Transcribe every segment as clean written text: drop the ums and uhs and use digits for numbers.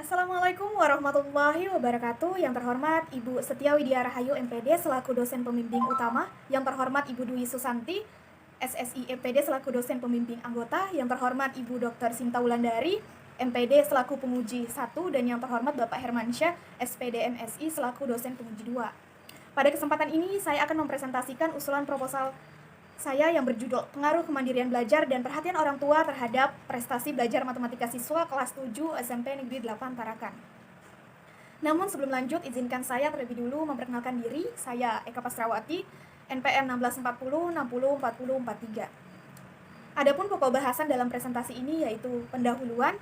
Assalamualaikum warahmatullahi wabarakatuh. Yang terhormat Ibu Setia Widya Rahayu MPD selaku dosen pembimbing utama. Yang terhormat Ibu Dwi Susanti SSI MPD selaku dosen pembimbing anggota. Yang terhormat Ibu Dr. Sinta Wulandari MPD selaku penguji 1. Dan yang terhormat Bapak Hermansyah SPD MSI selaku dosen penguji 2. Pada kesempatan ini saya akan mempresentasikan usulan proposal saya yang berjudul Pengaruh Kemandirian Belajar dan Perhatian Orang Tua Terhadap Prestasi Belajar Matematika Siswa Kelas 7 SMP Negeri 8 Tarakan. Namun sebelum lanjut, izinkan saya terlebih dulu memperkenalkan diri. Saya Eka Pasrawati, NPM 1640604043. Adapun pokok bahasan dalam presentasi ini yaitu pendahuluan,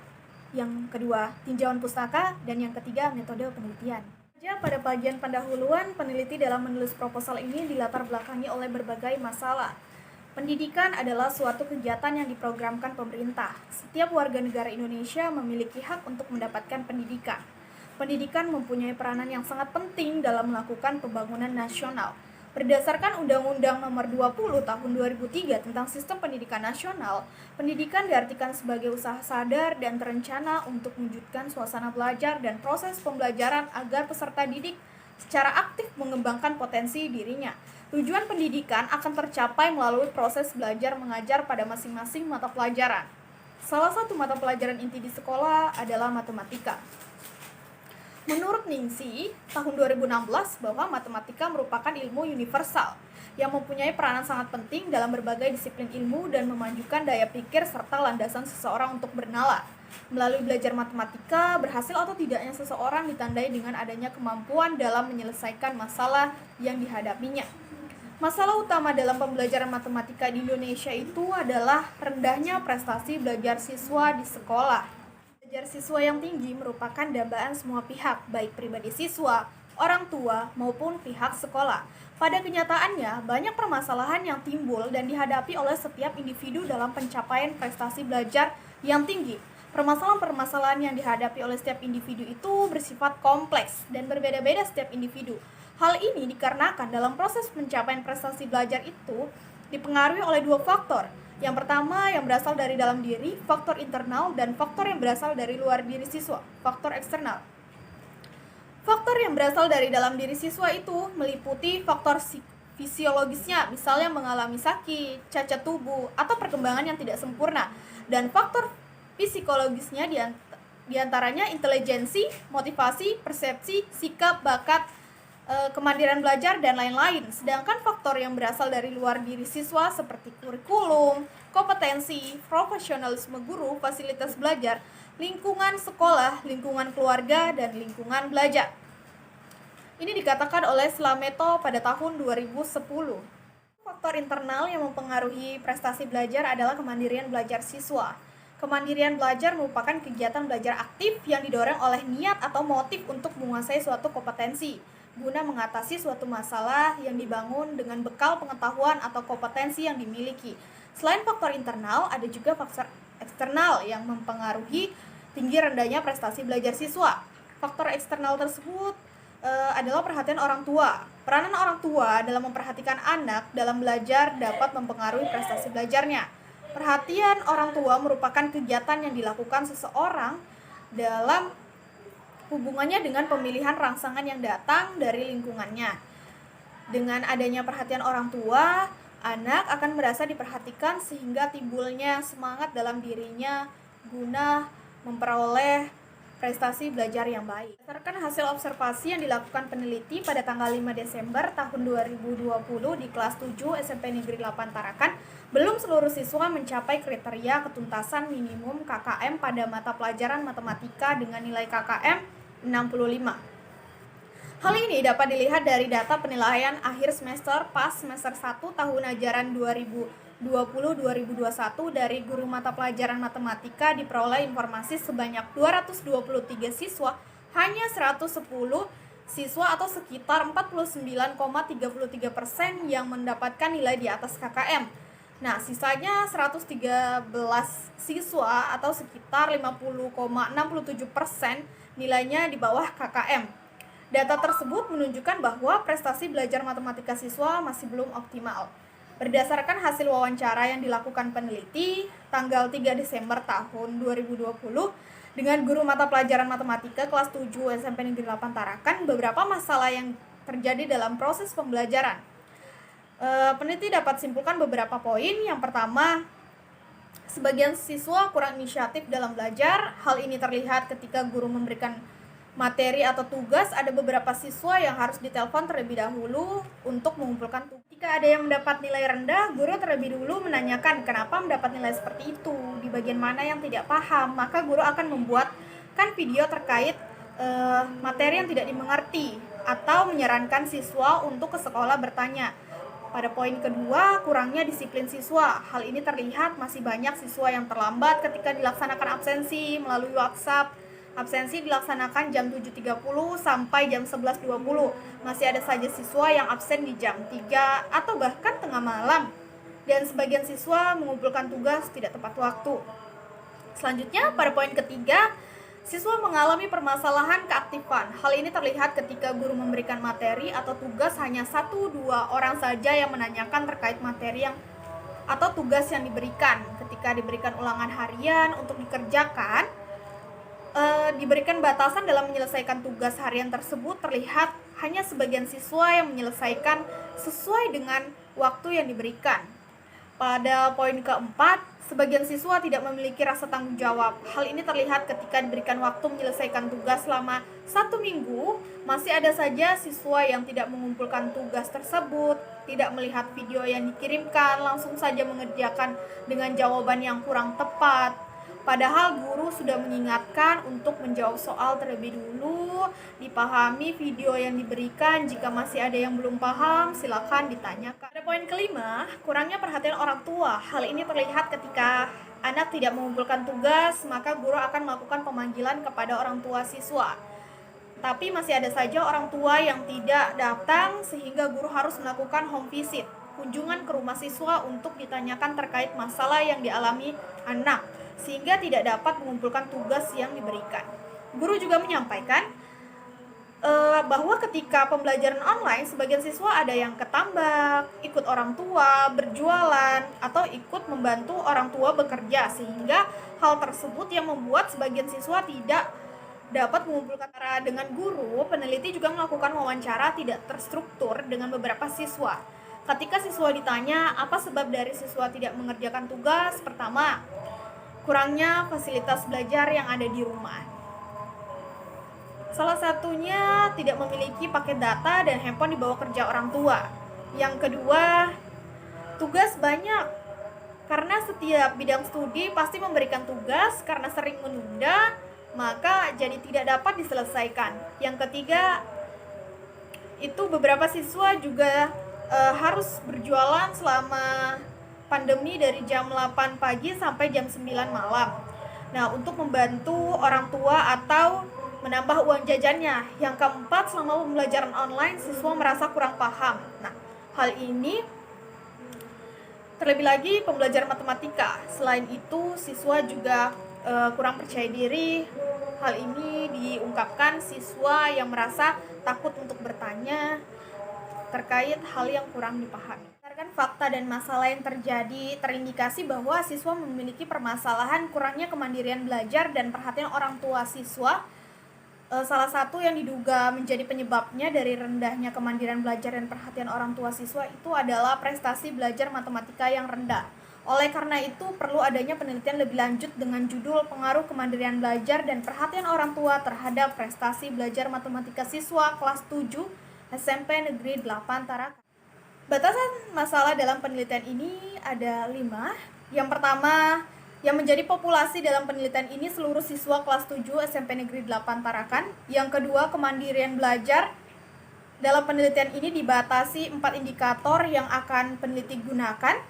yang kedua tinjauan pustaka, dan yang ketiga metode penelitian. Pada bagian pendahuluan, peneliti dalam menulis proposal ini dilatar belakangi oleh berbagai masalah. Pendidikan adalah suatu kegiatan yang diprogramkan pemerintah. Setiap warga negara Indonesia memiliki hak untuk mendapatkan pendidikan. Pendidikan mempunyai peranan yang sangat penting dalam melakukan pembangunan nasional. Berdasarkan Undang-Undang Nomor 20 Tahun 2003 tentang Sistem Pendidikan Nasional, pendidikan diartikan sebagai usaha sadar dan terencana untuk mewujudkan suasana belajar dan proses pembelajaran agar peserta didik secara aktif mengembangkan potensi dirinya. Tujuan pendidikan akan tercapai melalui proses belajar mengajar pada masing-masing mata pelajaran. Salah satu mata pelajaran inti di sekolah adalah matematika. Menurut Ningsi, tahun 2016 bahwa matematika merupakan ilmu universal yang mempunyai peranan sangat penting dalam berbagai disiplin ilmu dan memajukan daya pikir serta landasan seseorang untuk bernalar. Melalui belajar matematika, berhasil atau tidaknya seseorang ditandai dengan adanya kemampuan dalam menyelesaikan masalah yang dihadapinya. Masalah utama dalam pembelajaran matematika di Indonesia itu adalah rendahnya prestasi belajar siswa di sekolah. Belajar siswa yang tinggi merupakan dambaan semua pihak, baik pribadi siswa, orang tua, maupun pihak sekolah. Pada kenyataannya, banyak permasalahan yang timbul dan dihadapi oleh setiap individu dalam pencapaian prestasi belajar yang tinggi. Permasalahan-permasalahan yang dihadapi oleh setiap individu itu bersifat kompleks dan berbeda-beda setiap individu. Hal ini dikarenakan dalam proses pencapaian prestasi belajar itu dipengaruhi oleh dua faktor. Yang pertama yang berasal dari dalam diri, faktor internal, dan faktor yang berasal dari luar diri siswa, faktor eksternal. Faktor yang berasal dari dalam diri siswa itu meliputi faktor fisiologisnya, misalnya mengalami sakit, cacat tubuh, atau perkembangan yang tidak sempurna. Dan faktor psikologisnya diantaranya intelijensi, motivasi, persepsi, sikap, bakat, kemandirian belajar, dan lain-lain. Sedangkan faktor yang berasal dari luar diri siswa seperti kurikulum, kompetensi, profesionalisme guru, fasilitas belajar, lingkungan sekolah, lingkungan keluarga, dan lingkungan belajar. Ini dikatakan oleh Slameto pada tahun 2010. Faktor internal yang mempengaruhi prestasi belajar adalah kemandirian belajar siswa. Kemandirian belajar merupakan kegiatan belajar aktif yang didorong oleh niat atau motif untuk menguasai suatu kompetensi guna mengatasi suatu masalah yang dibangun dengan bekal pengetahuan atau kompetensi yang dimiliki. Selain faktor internal, ada juga faktor eksternal yang mempengaruhi tinggi rendahnya prestasi belajar siswa. Faktor eksternal tersebut adalah perhatian orang tua. Peranan orang tua dalam memperhatikan anak dalam belajar dapat mempengaruhi prestasi belajarnya. Perhatian orang tua merupakan kegiatan yang dilakukan seseorang dalam hubungannya dengan pemilihan rangsangan yang datang dari lingkungannya. Dengan adanya perhatian orang tua, anak akan merasa diperhatikan sehingga timbulnya semangat dalam dirinya guna memperoleh prestasi belajar yang baik. Berdasarkan hasil observasi yang dilakukan peneliti pada tanggal 5 Desember tahun 2020 di kelas 7 SMP Negeri 8 Tarakan, belum seluruh siswa mencapai kriteria ketuntasan minimum KKM pada mata pelajaran matematika dengan nilai KKM 65. Hal ini dapat dilihat dari data penilaian akhir semester pas semester 1 tahun ajaran 2020-2021 dari guru mata pelajaran matematika diperoleh informasi sebanyak 223 siswa, hanya 110 siswa atau sekitar 49,33% yang mendapatkan nilai di atas KKM. Nah, sisanya 113 siswa atau sekitar 50,67% nilainya di bawah KKM. Data tersebut menunjukkan bahwa prestasi belajar matematika siswa masih belum optimal. Berdasarkan hasil wawancara yang dilakukan peneliti tanggal 3 Desember tahun 2020, Dengan guru mata pelajaran matematika kelas 7 SMP Negeri 8 Tarakan, beberapa masalah yang terjadi dalam proses pembelajaran. Peneliti dapat simpulkan beberapa poin. Yang pertama, sebagian siswa kurang inisiatif dalam belajar. Hal ini terlihat ketika guru memberikan materi atau tugas, ada beberapa siswa yang harus ditelepon terlebih dahulu untuk mengumpulkan tugas. Jika ada yang mendapat nilai rendah, guru terlebih dahulu menanyakan kenapa mendapat nilai seperti itu, di bagian mana yang tidak paham, maka guru akan membuatkan video terkait materi yang tidak dimengerti atau menyarankan siswa untuk ke sekolah bertanya. Pada poin kedua, kurangnya disiplin siswa. Hal ini terlihat masih banyak siswa yang terlambat ketika dilaksanakan absensi melalui WhatsApp. Absensi dilaksanakan jam 7.30 sampai jam 11.20. Masih ada saja siswa yang absen di jam 3 atau bahkan tengah malam. Dan sebagian siswa mengumpulkan tugas tidak tepat waktu. Selanjutnya, pada poin ketiga, siswa mengalami permasalahan keaktifan. Hal ini terlihat ketika guru memberikan materi atau tugas hanya 1-2 orang saja yang menanyakan terkait materi atau tugas yang diberikan. Ketika diberikan ulangan harian untuk dikerjakan, diberikan batasan dalam menyelesaikan tugas harian tersebut, terlihat hanya sebagian siswa yang menyelesaikan sesuai dengan waktu yang diberikan. Pada poin keempat, sebagian siswa tidak memiliki rasa tanggung jawab. Hal ini terlihat ketika diberikan waktu menyelesaikan tugas selama 1 minggu, masih ada saja siswa yang tidak mengumpulkan tugas tersebut, tidak melihat video yang dikirimkan, langsung saja mengerjakan dengan jawaban yang kurang tepat. Padahal guru sudah mengingatkan untuk menjawab soal terlebih dulu, dipahami video yang diberikan. Jika masih ada yang belum paham, silakan ditanyakan. Pada poin kelima, kurangnya perhatian orang tua. Hal ini terlihat ketika anak tidak mengumpulkan tugas, maka guru akan melakukan pemanggilan kepada orang tua siswa. Tapi masih ada saja orang tua yang tidak datang, sehingga guru harus melakukan home visit, kunjungan ke rumah siswa untuk ditanyakan terkait masalah yang dialami anak, sehingga tidak dapat mengumpulkan tugas yang diberikan. Guru juga menyampaikan bahwa ketika pembelajaran online, sebagian siswa ada yang ketambak, ikut orang tua, berjualan, atau ikut membantu orang tua bekerja, sehingga hal tersebut yang membuat sebagian siswa tidak dapat mengumpulkan. Dengan guru, peneliti juga melakukan wawancara tidak terstruktur dengan beberapa siswa. Ketika siswa ditanya apa sebab dari siswa tidak mengerjakan tugas, pertama, kurangnya fasilitas belajar yang ada di rumah. Salah satunya tidak memiliki paket data dan handphone dibawa kerja orang tua. Yang kedua, tugas banyak. Karena setiap bidang studi pasti memberikan tugas, karena sering menunda, maka jadi tidak dapat diselesaikan. Yang ketiga, itu beberapa siswa juga harus berjualan selama pandemi dari jam 8 pagi sampai jam 9 malam. Nah, untuk membantu orang tua atau menambah uang jajannya. Yang keempat, selama pembelajaran online, siswa merasa kurang paham. Nah, hal ini terlebih lagi pembelajaran matematika. Selain itu, siswa juga kurang percaya diri. Hal ini diungkapkan siswa yang merasa takut untuk bertanya terkait hal yang kurang dipahami. Berdasarkan fakta dan masalah yang terjadi, terindikasi bahwa siswa memiliki permasalahan kurangnya kemandirian belajar dan perhatian orang tua siswa. Salah satu yang diduga menjadi penyebabnya dari rendahnya kemandirian belajar dan perhatian orang tua siswa itu adalah prestasi belajar matematika yang rendah. Oleh karena itu, perlu adanya penelitian lebih lanjut dengan judul Pengaruh Kemandirian Belajar dan Perhatian Orang Tua Terhadap Prestasi Belajar Matematika Siswa Kelas 7 SMP Negeri 8 Tarakan. Batasan masalah dalam penelitian ini ada 5. Yang pertama, yang menjadi populasi dalam penelitian ini seluruh siswa kelas 7 SMP Negeri 8 Tarakan. Yang kedua, kemandirian belajar. Dalam penelitian ini dibatasi 4 indikator yang akan peneliti gunakan.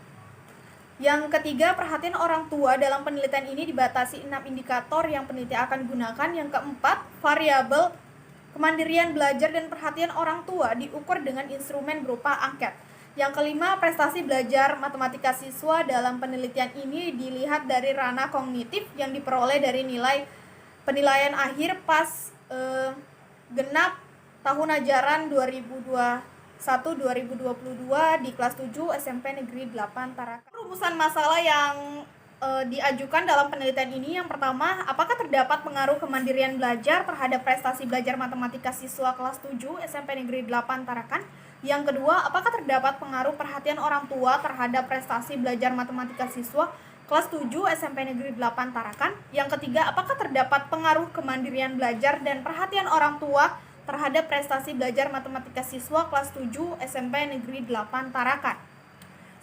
Yang ketiga, perhatian orang tua. Dalam penelitian ini dibatasi 6 indikator yang peneliti akan gunakan. Yang keempat, variabel kemandirian belajar dan perhatian orang tua diukur dengan instrumen berupa angket. Yang kelima, prestasi belajar matematika siswa dalam penelitian ini dilihat dari ranah kognitif yang diperoleh dari nilai penilaian akhir pas genap tahun ajaran 2021-2022 di kelas 7 SMP Negeri 8 Tarakan. Rumusan masalah yang diajukan dalam penelitian ini. Yang pertama, apakah terdapat pengaruh kemandirian belajar terhadap prestasi belajar matematika siswa kelas 7 SMP Negeri 8 Tarakan? Yang kedua, apakah terdapat pengaruh perhatian orang tua terhadap prestasi belajar matematika siswa kelas 7 SMP Negeri 8 Tarakan? Yang ketiga, apakah terdapat pengaruh kemandirian belajar dan perhatian orang tua terhadap prestasi belajar matematika siswa kelas 7 SMP Negeri 8 Tarakan?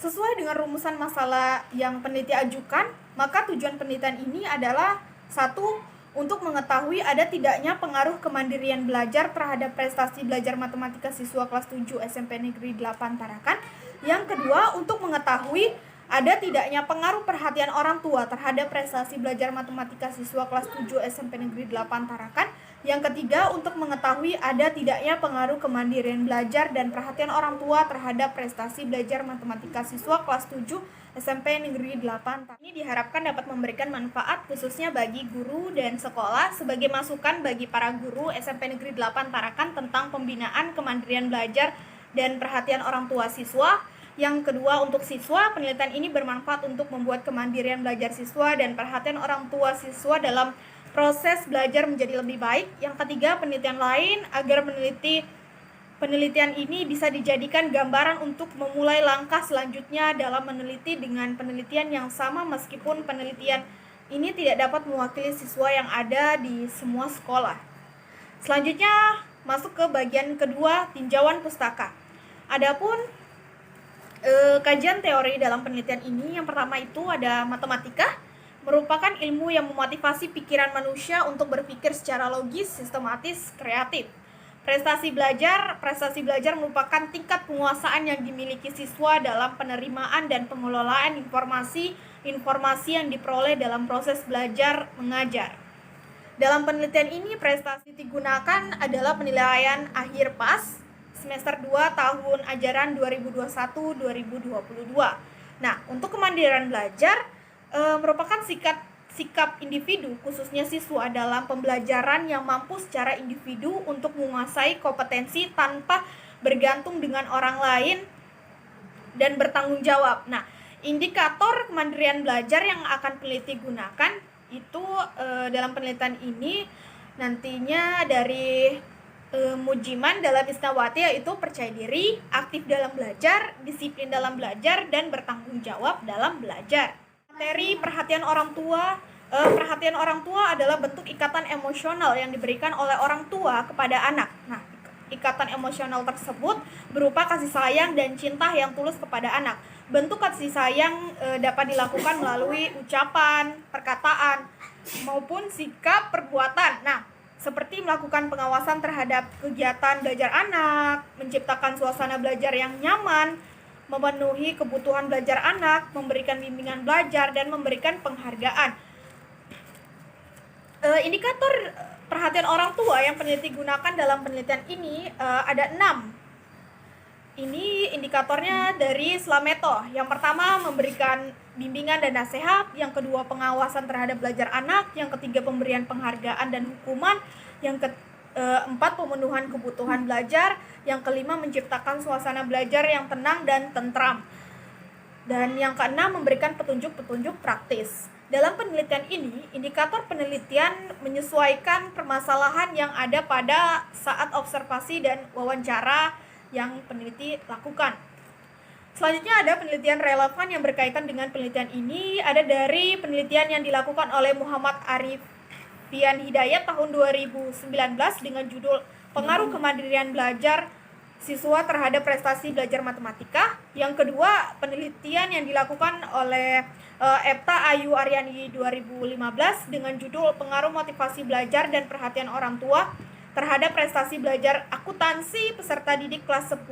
Sesuai dengan rumusan masalah yang peneliti ajukan, maka tujuan penelitian ini adalah satu, untuk mengetahui ada tidaknya pengaruh kemandirian belajar terhadap prestasi belajar matematika siswa kelas 7 SMP Negeri 8 Tarakan. Yang kedua, untuk mengetahui ada tidaknya pengaruh perhatian orang tua terhadap prestasi belajar matematika siswa kelas 7 SMP Negeri 8 Tarakan. Yang ketiga, untuk mengetahui ada tidaknya pengaruh kemandirian belajar dan perhatian orang tua terhadap prestasi belajar matematika siswa kelas 7 SMP Negeri 8. Ini diharapkan dapat memberikan manfaat khususnya bagi guru dan sekolah sebagai masukan bagi para guru SMP Negeri 8 Tarakan tentang pembinaan kemandirian belajar dan perhatian orang tua siswa. Yang kedua, untuk siswa, penelitian ini bermanfaat untuk membuat kemandirian belajar siswa dan perhatian orang tua siswa dalam proses belajar menjadi lebih baik. Yang ketiga, penelitian lain agar penelitian ini bisa dijadikan gambaran untuk memulai langkah selanjutnya dalam meneliti dengan penelitian yang sama meskipun penelitian ini tidak dapat mewakili siswa yang ada di semua sekolah. Selanjutnya masuk ke bagian kedua, tinjauan pustaka. Adapun kajian teori dalam penelitian ini, yang pertama itu ada matematika, merupakan ilmu yang memotivasi pikiran manusia untuk berpikir secara logis, sistematis, kreatif. Prestasi belajar merupakan tingkat penguasaan yang dimiliki siswa dalam penerimaan dan pengelolaan informasi yang diperoleh dalam proses belajar mengajar. Dalam penelitian ini, prestasi digunakan adalah penilaian akhir PAS semester 2 tahun ajaran 2021-2022. Nah, untuk kemandirian belajar merupakan sikap individu, khususnya siswa, dalam pembelajaran yang mampu secara individu untuk menguasai kompetensi tanpa bergantung dengan orang lain dan bertanggung jawab. Nah, indikator kemandirian belajar yang akan peneliti gunakan itu dalam penelitian ini nantinya dari Mujiman dalam Isnawati, yaitu percaya diri, aktif dalam belajar, disiplin dalam belajar, dan bertanggung jawab dalam belajar. Materi perhatian orang tua. Perhatian orang tua adalah bentuk ikatan emosional yang diberikan oleh orang tua kepada anak. Nah, ikatan emosional tersebut berupa kasih sayang dan cinta yang tulus kepada anak. Bentuk kasih sayang dapat dilakukan melalui ucapan, perkataan, maupun sikap perbuatan. Nah, seperti melakukan pengawasan terhadap kegiatan belajar anak, menciptakan suasana belajar yang nyaman, memenuhi kebutuhan belajar anak, memberikan bimbingan belajar, dan memberikan penghargaan. Indikator perhatian orang tua yang peneliti gunakan dalam penelitian ini ada 6. Ini indikatornya dari Slameto. Yang pertama, memberikan bimbingan dan nasihat. Yang kedua, pengawasan terhadap belajar anak. Yang ketiga, pemberian penghargaan dan hukuman. Yang keempat, pemenuhan kebutuhan belajar. Yang kelima, menciptakan suasana belajar yang tenang dan tentram. Dan yang keenam, memberikan petunjuk-petunjuk praktis. Dalam penelitian ini, indikator penelitian menyesuaikan permasalahan yang ada pada saat observasi dan wawancara yang peneliti lakukan. Selanjutnya ada penelitian relevan yang berkaitan dengan penelitian ini. Ada dari penelitian yang dilakukan oleh Muhammad Arifian Hidayat tahun 2019 dengan judul Pengaruh Kemandirian Belajar Siswa Terhadap Prestasi Belajar Matematika. Yang kedua, penelitian yang dilakukan oleh Epta Ayu Aryani 2015 dengan judul Pengaruh Motivasi Belajar dan Perhatian Orang Tua Terhadap Prestasi Belajar Akuntansi Peserta Didik kelas 10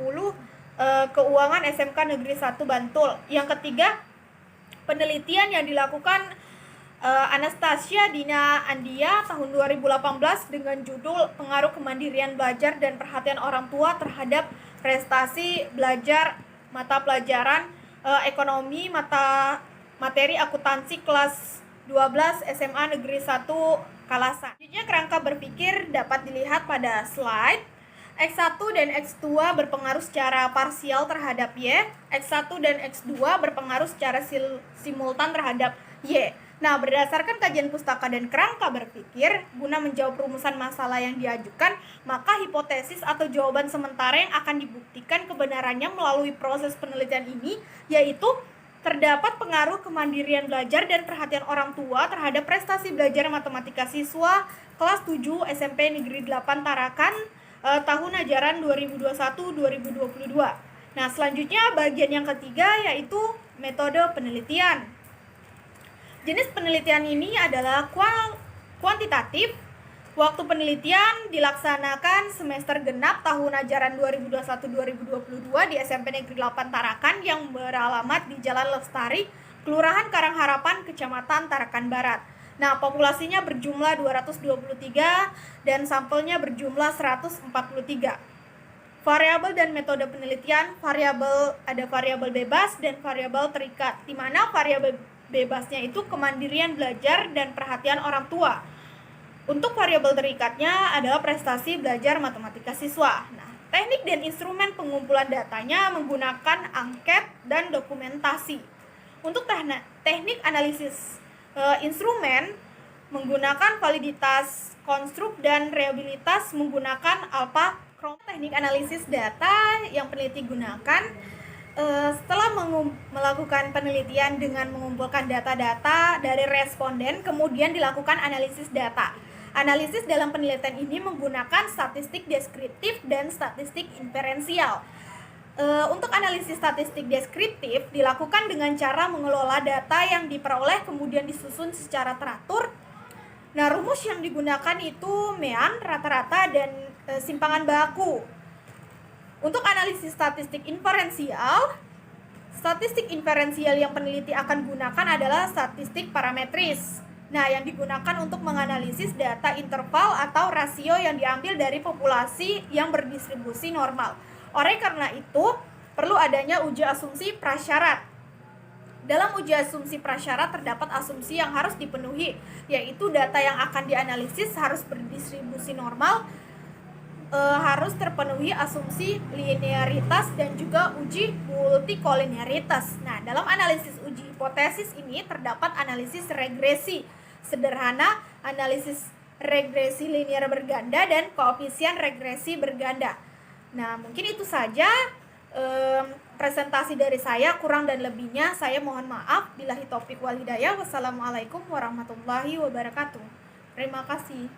Keuangan SMK Negeri 1 Bantul. Yang ketiga, penelitian yang dilakukan Anastasia Dina Andia tahun 2018 dengan judul Pengaruh Kemandirian Belajar dan Perhatian Orang Tua Terhadap Prestasi Belajar Mata Pelajaran Ekonomi Materi Akuntansi kelas 12 SMA Negeri 1 Kalasan. Selanjutnya, kerangka berpikir dapat dilihat pada slide. X1 dan X2 berpengaruh secara parsial terhadap Y. X1 dan X2 berpengaruh secara simultan terhadap Y. Nah, berdasarkan kajian pustaka dan kerangka berpikir, guna menjawab rumusan masalah yang diajukan, maka hipotesis atau jawaban sementara yang akan dibuktikan kebenarannya melalui proses penelitian ini, yaitu terdapat pengaruh kemandirian belajar dan perhatian orang tua terhadap prestasi belajar matematika siswa kelas 7 SMP Negeri 8 Tarakan tahun ajaran 2021-2022. Nah, selanjutnya bagian yang ketiga yaitu metode penelitian. Jenis penelitian ini adalah kuantitatif. Waktu penelitian dilaksanakan semester genap tahun ajaran 2021-2022 di SMP Negeri 8 Tarakan yang beralamat di Jalan Lestari, Kelurahan Karangharapan, Kecamatan Tarakan Barat. Nah, populasinya berjumlah 223 dan sampelnya berjumlah 143. Variabel dan metode penelitian, ada variabel bebas dan variabel terikat, di mana variabel bebasnya itu kemandirian belajar dan perhatian orang tua. Untuk variabel terikatnya adalah prestasi belajar matematika siswa. Nah, teknik dan instrumen pengumpulan datanya menggunakan angket dan dokumentasi. Untuk teknik analisis instrumen menggunakan validitas konstruk dan reliabilitas menggunakan alpha. Teknik analisis data yang peneliti gunakan setelah melakukan penelitian dengan mengumpulkan data-data dari responden, kemudian dilakukan analisis data. Analisis dalam penelitian ini menggunakan statistik deskriptif dan statistik inferensial. Untuk analisis statistik deskriptif dilakukan dengan cara mengelola data yang diperoleh kemudian disusun secara teratur. Nah, rumus yang digunakan itu mean, rata-rata, dan simpangan baku. Untuk analisis statistik inferensial yang peneliti akan gunakan adalah statistik parametris. Nah, yang digunakan untuk menganalisis data interval atau rasio yang diambil dari populasi yang berdistribusi normal. Oleh karena itu, perlu adanya uji asumsi prasyarat. Dalam uji asumsi prasyarat terdapat asumsi yang harus dipenuhi, yaitu data yang akan dianalisis harus berdistribusi normal, harus terpenuhi asumsi linearitas dan juga uji multikolinearitas. Nah, dalam analisis uji hipotesis ini terdapat analisis regresi sederhana, analisis regresi linear berganda, dan koefisien regresi berganda. Nah, mungkin itu saja presentasi dari saya. Kurang dan lebihnya saya mohon maaf. Billahi taufik wal hidayah. Wassalamualaikum warahmatullahi wabarakatuh. Terima kasih.